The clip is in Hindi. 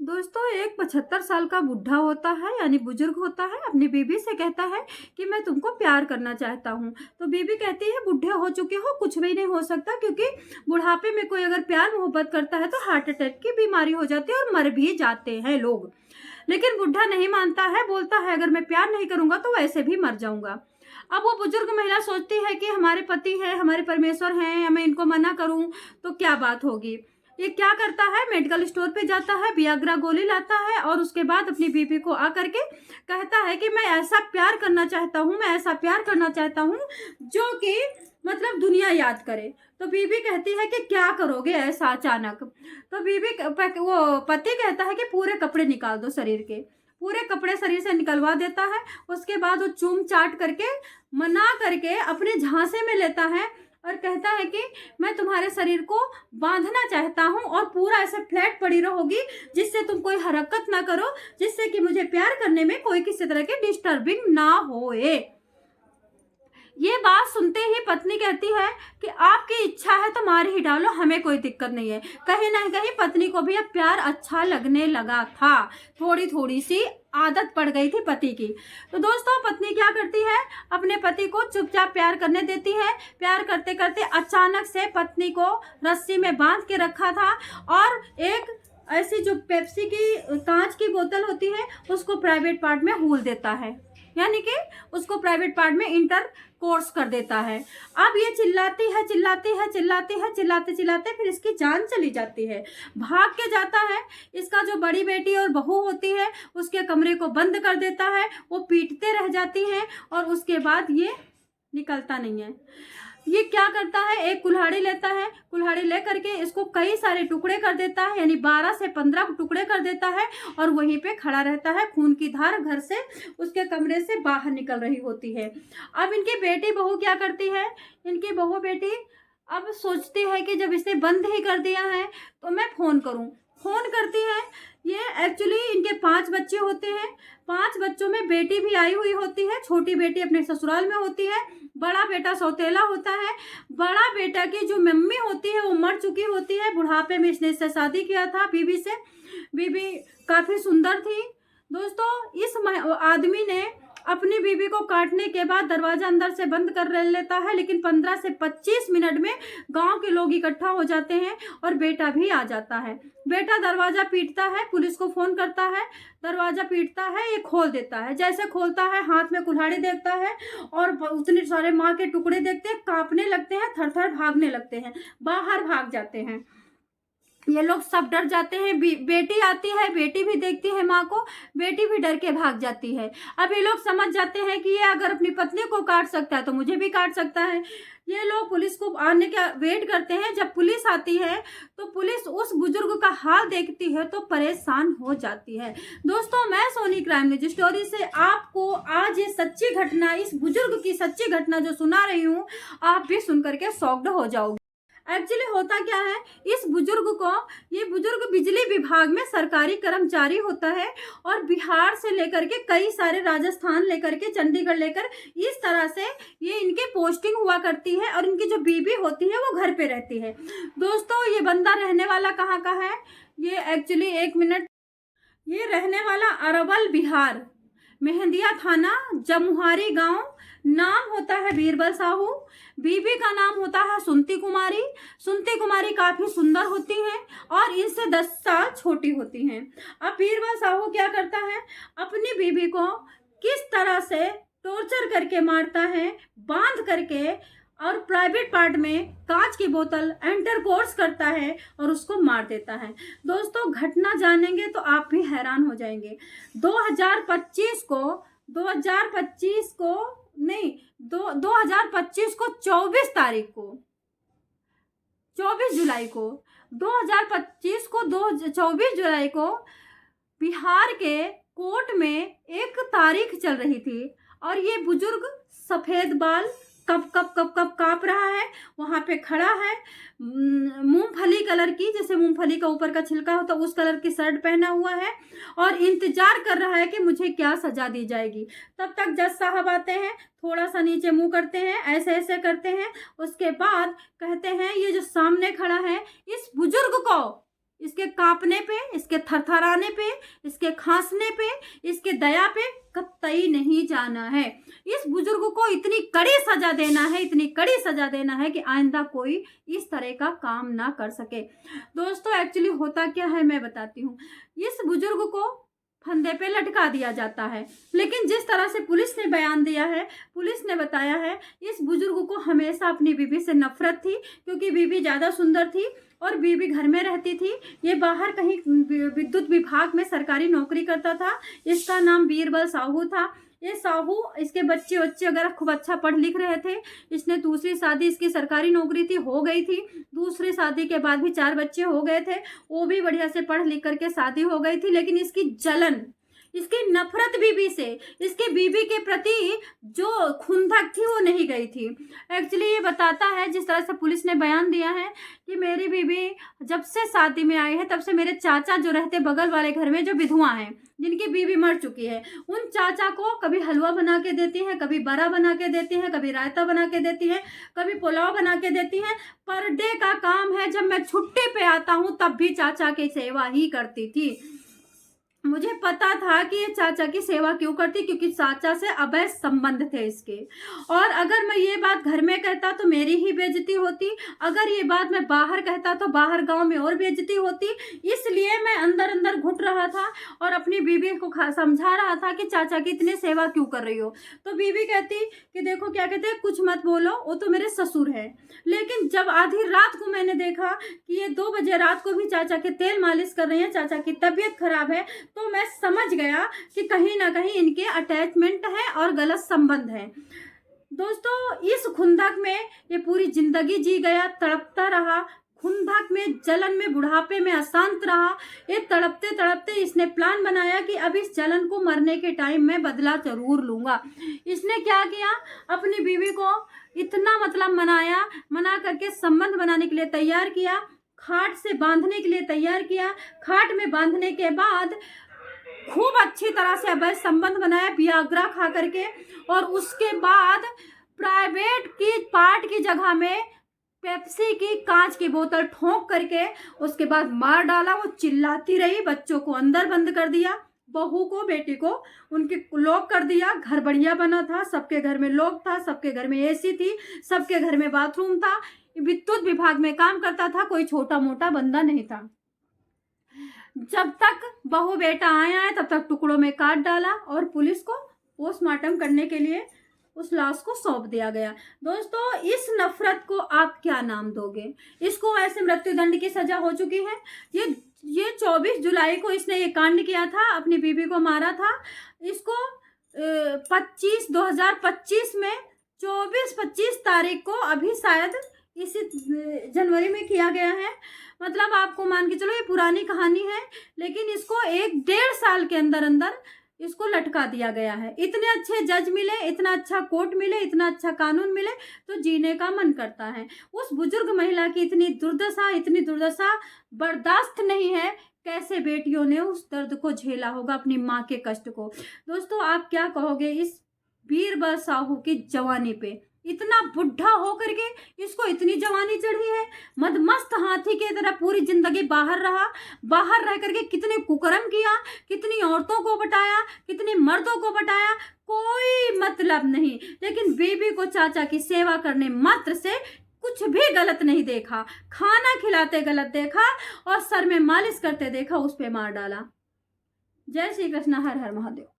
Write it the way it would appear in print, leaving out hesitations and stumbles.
दोस्तों, एक 75 साल का बुढ़ा होता है यानी बुजुर्ग होता है, अपनी बीवी से कहता है कि मैं तुमको प्यार करना चाहता हूँ। तो बीवी कहती है बूढ़े हो चुके हो, कुछ भी नहीं हो सकता, क्योंकि बुढ़ापे में कोई अगर प्यार मोहब्बत करता है तो हार्ट अटैक की बीमारी हो जाती है और मर भी जाते हैं लोग। लेकिन बुढ़ा नहीं मानता है, बोलता है अगर मैं प्यार नहीं करूंगा तो वैसे भी मर जाऊंगा। अब वो बुजुर्ग महिला सोचती है कि हमारे पति है, हमारे परमेश्वर हैं, या मैं इनको मना करूं तो क्या बात होगी। ये क्या करता है, मेडिकल स्टोर पे जाता है, वियाग्रा गोली लाता है और उसके बाद अपनी बीवी को आकर के कहता है कि मैं ऐसा प्यार करना चाहता हूँ, मैं ऐसा प्यार करना चाहता हूँ जो कि मतलब दुनिया याद करे। तो बीवी कहती है कि क्या करोगे ऐसा अचानक। तो वो पति कहता है कि पूरे कपड़े निकाल दो शरीर के। पूरे कपड़े शरीर से निकलवा देता है। उसके बाद वो चूम चाट करके मना करके अपने झांसे में लेता है और कहता है कि मैं तुम्हारे शरीर को बांधना चाहता हूँ और पूरा ऐसे फ्लैट पड़ी रहोगी, जिससे तुम कोई हरकत ना करो, जिससे कि मुझे प्यार करने में कोई किसी तरह की डिस्टर्बिंग ना होए। ये बात सुनते ही पत्नी कहती है कि आपकी इच्छा है तो मार ही डालो, हमें कोई दिक्कत नहीं है। कहीं ना कहीं पत्नी को भी अब प्यार अच्छा लगने लगा था, थोड़ी थोड़ी सी आदत पड़ गई थी पति की। तो दोस्तों, पत्नी क्या करती है, अपने पति को चुपचाप प्यार करने देती है। प्यार करते करते अचानक से पत्नी को रस्सी में बांध के रखा था और एक ऐसी जो पेप्सी की कांच की बोतल होती है उसको प्राइवेट पार्ट में हूल देता है, यानी कि उसको प्राइवेट पार्ट में इंटर कोर्स कर देता है। अब ये चिल्लाती है चिल्लाती है चिल्लाती है, चिल्लाते चिल्लाते फिर इसकी जान चली जाती है। भाग के जाता है, इसका जो बड़ी बेटी और बहू होती है उसके कमरे को बंद कर देता है। वो पीटते रह जाती हैं और उसके बाद ये निकलता नहीं है। ये क्या करता है, एक कुल्हाड़ी लेता है, कुल्हाड़ी लेकर के इसको कई सारे टुकड़े कर देता है, यानी 12 से 15 टुकड़े कर देता है और वहीं पे खड़ा रहता है। खून की धार घर से उसके कमरे से बाहर निकल रही होती है। अब इनकी बेटी बहू क्या करती है, इनकी बहू बेटी अब सोचती है कि जब इसने बंद ही कर दिया है तो मैं फोन करूं। फोन करती है। ये एक्चुअली इनके 5 बच्चे होते हैं। 5 बच्चों में बेटी भी आई हुई होती है, छोटी बेटी अपने ससुराल में होती है, बड़ा बेटा सौतेला होता है। बड़ा बेटा की जो मम्मी होती है वो मर चुकी होती है, बुढ़ापे में इसने इससे शादी किया था बीवी से। बीवी काफी सुंदर थी। दोस्तों, इस आदमी ने अपनी बीवी को काटने के बाद दरवाजा अंदर से बंद कर लेता है, लेकिन 15 से 25 मिनट में गांव के लोग इकट्ठा हो जाते हैं और बेटा भी आ जाता है। बेटा दरवाजा पीटता है, पुलिस को फोन करता है, दरवाजा पीटता है, ये खोल देता है। जैसे खोलता है, हाथ में कुल्हाड़ी देखता है और उतने सारे माँ के टुकड़े देखते हैं, कांपने लगते हैं, थर थर भागने लगते हैं, बाहर भाग जाते हैं। ये लोग सब डर जाते हैं। बेटी आती है, बेटी भी देखती है माँ को, बेटी भी डर के भाग जाती है। अब ये लोग समझ जाते हैं कि ये अगर अपनी पत्नी को काट सकता है तो मुझे भी काट सकता है। ये लोग पुलिस को आने का वेट करते हैं। जब पुलिस आती है तो पुलिस उस बुजुर्ग का हाल देखती है तो परेशान हो जाती है। दोस्तों, मैं सोनी क्राइम न्यूज स्टोरी से आपको आज ये सच्ची घटना, इस बुजुर्ग की सच्ची घटना जो सुना रही हूँ, आप भी सुन करके शॉक्ड हो जाओगे। एक्चुअली होता क्या है, इस बुजुर्ग को, ये बुजुर्ग बिजली विभाग में सरकारी कर्मचारी होता है और बिहार से लेकर के कई सारे, राजस्थान लेकर के चंडीगढ़ लेकर, इस तरह से ये इनकी पोस्टिंग हुआ करती है और इनकी जो बीवी होती है वो घर पे रहती है। दोस्तों, ये बंदा रहने वाला कहाँ का है, ये एक्चुअली, एक मिनट, ये रहने वाला अरवल बिहार, मेहंदिया थाना, जमुहारी गांव। नाम होता है बीरबल साहू। बीबी का नाम होता है सुनती कुमारी। सुनती कुमारी काफी सुंदर होती हैं और इनसे 10 साल छोटी होती हैं। अब बीरबल साहू क्या करता है, अपनी बीबी को किस तरह से टॉर्चर करके मारता है, बांध करके, और प्राइवेट पार्ट में कांच की बोतल एंटर कोर्स करता है और उसको मार देता है। दोस्तों, घटना जानेंगे तो आप भी हैरान हो जाएंगे। 2025 को 2025 को नहीं, 2025 को 24 तारीख को, 24 जुलाई को, 2025 को 24 जुलाई को बिहार के कोर्ट में एक तारीख चल रही थी और ये बुजुर्ग सफेद बाल, कप कप कप कप कांप रहा है, वहां पे खड़ा है, मूंगफली कलर की, जैसे मूंगफली का ऊपर का छिलका होता है उस कलर की शर्ट पहना हुआ है और इंतजार कर रहा है कि मुझे क्या सजा दी जाएगी। तब तक जज साहब आते हैं, थोड़ा सा नीचे मुंह करते हैं, ऐसे ऐसे करते हैं, उसके बाद कहते हैं ये जो सामने खड़ा है, इस बुजुर्ग को इसके कांपने पे, इसके थरथराने पे, इसके खांसने पे, इसके दया पे कतई नहीं जाना है। इस बुजुर्ग को इतनी कड़ी सजा देना है, इतनी कड़ी सजा देना है कि आइंदा कोई इस तरह का काम ना कर सके। दोस्तों एक्चुअली होता क्या है मैं बताती हूँ। इस बुजुर्ग को फंदे पे लटका दिया जाता है, लेकिन जिस तरह से पुलिस ने बयान दिया है, पुलिस ने बताया है, इस बुजुर्ग को हमेशा अपनी बीवी से नफरत थी, क्योंकि बीवी ज़्यादा सुंदर थी और बीवी घर में रहती थी। ये बाहर कहीं विद्युत विभाग में सरकारी नौकरी करता था। इसका नाम बीरबल साहू था। ये साहू, इसके बच्चे वगैरह खूब अच्छा पढ़ लिख रहे थे। इसने दूसरी शादी, इसकी सरकारी नौकरी थी, हो गई थी। दूसरी शादी के बाद भी 4 बच्चे हो गए थे, वो भी बढ़िया से पढ़ लिख करके शादी हो गई थी। लेकिन इसकी जलन, इसकी नफरत बीवी से, इसके बीवी के प्रति जो खुंदक थी वो नहीं गई थी। एक्चुअली ये बताता है, जिस तरह से पुलिस ने बयान दिया है कि मेरी बीवी जब से शादी में आई है तब से मेरे चाचा जो रहते बगल वाले घर में, जो विधवा हैं, जिनकी बीवी मर चुकी है, उन चाचा को कभी हलवा बना के देती हैं, कभी बड़ा बना के देती हैं, कभी रायता बना के देती हैं, कभी पुलाव बना के देती हैं। पर डे का काम है। जब मैं छुट्टी पे आता हूँ तब भी चाचा की सेवा ही करती थी। मुझे पता था कि ये चाचा की सेवा क्यों करती, क्योंकि चाचा से अवैध संबंध थे इसके। और अगर मैं ये बात घर में कहता तो मेरी ही बेइज्जती होती, अगर ये बात मैं बाहर कहता तो बाहर गांव में और बेइज्जती होती। इसलिए मैं अंदर अंदर घुट रहा था और अपनी बीवी को समझा रहा था कि चाचा की इतनी सेवा क्यों कर रही हो। तो बीवी कहती कि देखो, क्या कहते हैं, कुछ मत बोलो, वो तो मेरे ससुर है। लेकिन जब आधी रात को मैंने देखा कि ये 2 बजे रात को भी चाचा के तेल मालिश कर रही हैं, चाचा की तबीयत खराब है, तो मैं समझ गया कि कहीं ना कहीं इनके अटैचमेंट है और गलत संबंध है। दोस्तों इस खुंदक में ये पूरी जिंदगी जी गया, तड़पता रहा, खुंदक में, जलन में, बुढ़ापे में अशांत रहा। ये तड़पते तड़पते इसने प्लान बनाया कि अब इस जलन को मरने के टाइम में बदला जरूर लूंगा। इसने क्या किया, अपनी बीवी को इतना मतलब मना करके संबंध बनाने के लिए तैयार किया, खाट से बांधने के लिए तैयार किया। खाट में बांधने के बाद खूब अच्छी तरह से अवैध संबंध बनाया, वियाग्रा खा करके, और उसके बाद प्राइवेट की पार्ट की जगह में पेप्सी की कांच की बोतल ठोक करके उसके बाद मार डाला। वो चिल्लाती रही, बच्चों को अंदर बंद कर दिया, बहू को, बेटी को उनके लॉक कर दिया। घर बढ़िया बना था, सबके घर में लॉक था, सबके घर में एसी थी, सबके घर में बाथरूम था, विद्युत विभाग में काम करता था, कोई छोटा मोटा बंदा नहीं था। जब तक बहू बेटा आया है तब तक टुकड़ों में काट डाला और पुलिस को पोस्टमार्टम करने के लिए उस लाश को सौंप दिया गया। दोस्तों इस नफरत को आप क्या नाम दोगे? इसको ऐसे मृत्यु दंड की सजा हो चुकी है। ये 24 जुलाई को इसने ये कांड किया था, अपनी बीवी को मारा था। इसको 2025 में 24-25 तारीख को, अभी शायद इसी जनवरी में किया गया है। मतलब आपको मान के चलो ये पुरानी कहानी है, लेकिन इसको 1-1.5 साल के अंदर अंदर इसको लटका दिया गया है। इतने अच्छे जज मिले, इतना अच्छा कोर्ट मिले, इतना अच्छा कानून मिले तो जीने का मन करता है। उस बुजुर्ग महिला की इतनी दुर्दशा बर्दाश्त नहीं है। कैसे बेटियों ने उस दर्द को झेला होगा, अपनी माँ के कष्ट को। दोस्तों आप क्या कहोगे इस बीरबल साहू की जवानी पे? इतना बुढ़ा होकर के इसको इतनी जवानी चढ़ी है। मदमस्त हाथी की तरह पूरी जिंदगी बाहर रहा, बाहर रह करके कितने कुकर्म किया, कितनी औरतों को बटाया, कितने मर्दों को बटाया, कोई मतलब नहीं। लेकिन बीबी को चाचा की सेवा करने मात्र से कुछ भी गलत नहीं देखा। खाना खिलाते गलत देखा और सर में मालिश करते देखा, उस पे मार डाला। जय श्री कृष्ण, हर हर महादेव।